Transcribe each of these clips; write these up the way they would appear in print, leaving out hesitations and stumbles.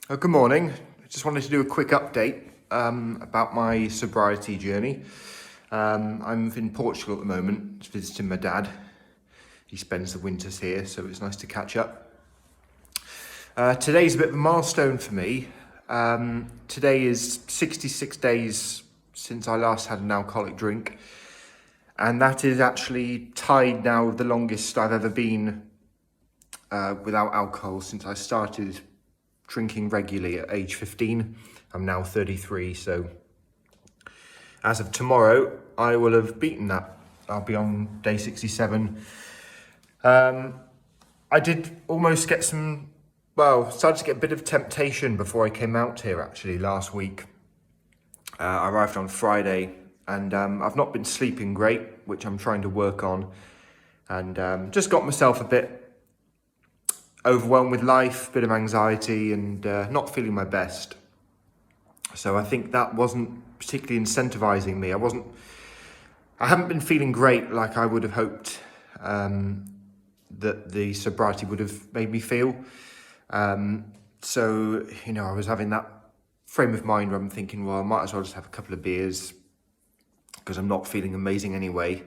Good morning. I just wanted to do a quick update about my sobriety journey. I'm in Portugal at the moment, just visiting my dad. He spends the winters here, so it's nice to catch up. Today's a bit of a milestone for me. Today is 66 days since I last had an alcoholic drink, and that is actually tied now the longest I've ever been without alcohol since I started drinking regularly at age 15. I'm now 33, so as of tomorrow, I will have beaten that. I'll be on day 67. I did almost get started to get a bit of temptation before I came out here actually last week. I arrived on Friday and I've not been sleeping great, which I'm trying to work on, and just got myself a bit overwhelmed with life, bit of anxiety, and not feeling my best. So I think that wasn't particularly incentivizing me. I haven't been feeling great like I would have hoped that the sobriety would have made me feel. So, I was having that frame of mind where I'm thinking, well, I might as well just have a couple of beers because I'm not feeling amazing anyway.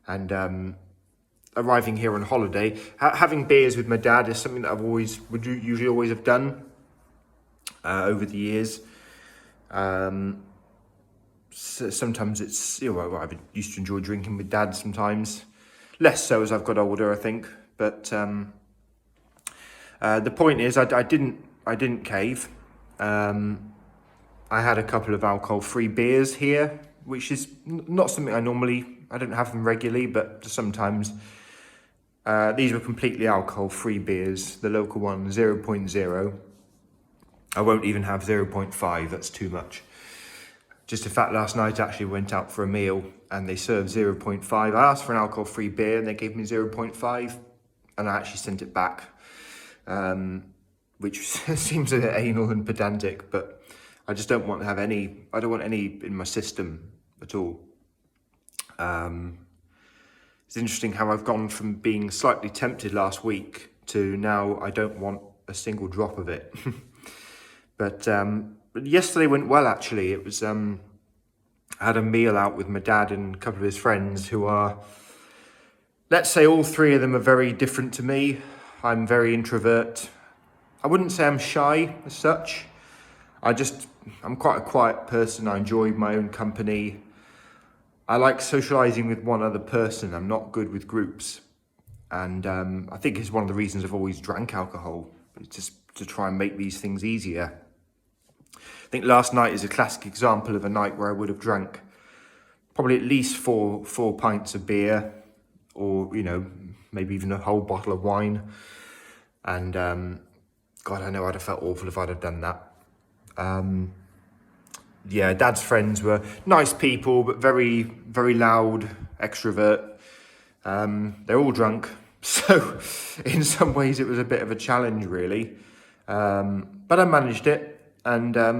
And arriving here on holiday, having beers with my dad is something that usually always have done over the years. So sometimes it's, I used to enjoy drinking with dad sometimes, less so as I've got older, I think. But the point is, I didn't cave. I had a couple of alcohol-free beers here, which is not something I don't have them regularly, but sometimes. These were completely alcohol-free beers. The local one, 0.0. I won't even have 0.5, that's too much. Just the fact last night I actually went out for a meal and they served 0.5. I asked for an alcohol-free beer and they gave me 0.5 and I actually sent it back, which seems a bit anal and pedantic, but I just don't want any in my system at all. It's interesting how I've gone from being slightly tempted last week to now I don't want a single drop of it. But yesterday went well, actually. It was, I had a meal out with my dad and a couple of his friends who are, let's say all three of them are very different to me. I'm very introvert. I wouldn't say I'm shy as such. I'm quite a quiet person. I enjoy my own company. I like socializing with one other person. I'm not good with groups. And I think it's one of the reasons I've always drank alcohol, just to try and make these things easier. I think last night is a classic example of a night where I would have drank probably at least four pints of beer, or, maybe even a whole bottle of wine. And God, I know I'd have felt awful if I'd have done that. Dad's friends were nice people, but very, very loud, extrovert. They're all drunk. So in some ways it was a bit of a challenge, really. But I managed it and I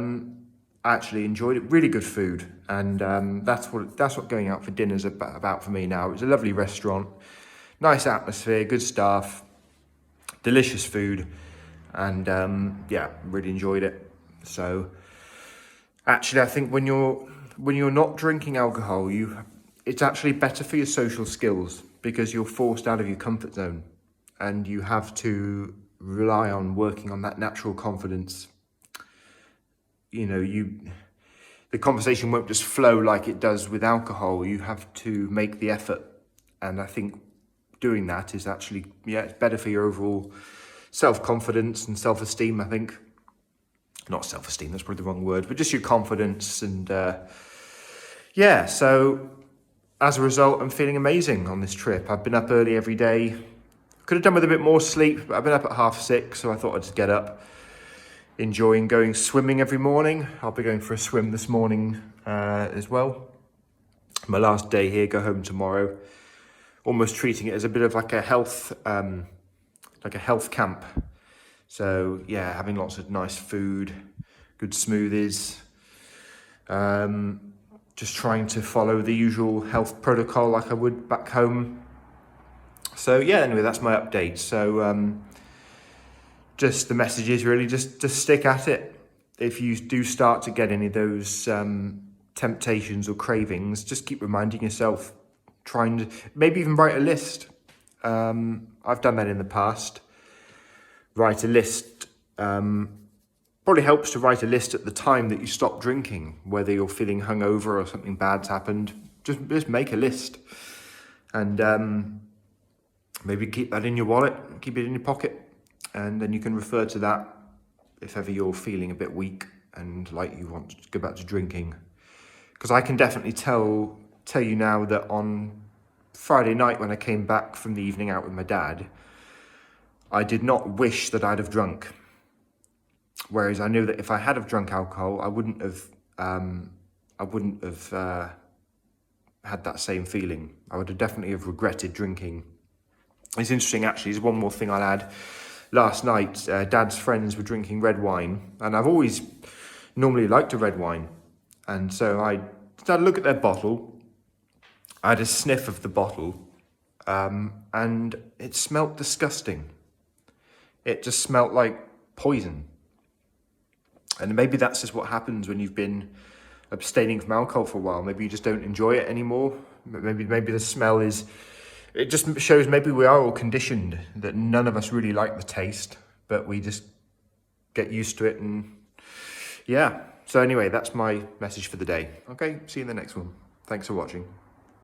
actually enjoyed it. Really good food. And that's what going out for dinner is about for me now. It was a lovely restaurant, nice atmosphere, good staff, delicious food. And really enjoyed it. So actually, I think when you're not drinking alcohol, it's actually better for your social skills because you're forced out of your comfort zone and you have to rely on working on that natural confidence. The conversation won't just flow like it does with alcohol. You have to make the effort. And I think doing that is actually, it's better for your overall self-confidence and self-esteem, I think. Not self-esteem, that's probably the wrong word, but just your confidence. And so as a result, I'm feeling amazing on this trip. I've been up early every day. Could have done with a bit more sleep, but I've been up at 6:30, so I thought I'd just get up. Enjoying going swimming every morning. I'll be going for a swim this morning as well. My last day here, go home tomorrow. Almost treating it as a bit of like a health camp. So having lots of nice food, good smoothies, just trying to follow the usual health protocol like I would back home. So anyway, that's my update. So just the message is really just stick at it. If you do start to get any of those temptations or cravings, just keep reminding yourself, trying to maybe even write a list. I've done that in the past. Write a list. Probably helps to write a list at the time that you stop drinking, whether you're feeling hungover or something bad's happened. Just make a list, and maybe keep that in your wallet, keep it in your pocket, and then you can refer to that if ever you're feeling a bit weak and like you want to go back to drinking. Because I can definitely tell you now that on Friday night when I came back from the evening out with my dad, I did not wish that I'd have drunk. Whereas I knew that if I had have drunk alcohol, I wouldn't have had that same feeling. I would have definitely have regretted drinking. It's interesting, actually. There's one more thing I'll add. Last night, Dad's friends were drinking red wine, and I've always normally liked a red wine. And so I started to look at their bottle. I had a sniff of the bottle, and it smelt disgusting. It just smelt like poison. And maybe that's just what happens when you've been abstaining from alcohol for a while. Maybe you just don't enjoy it anymore. Maybe the smell is... It just shows maybe we are all conditioned, that none of us really like the taste, but we just get used to it. And yeah. So anyway, that's my message for the day. Okay, see you in the next one. Thanks for watching.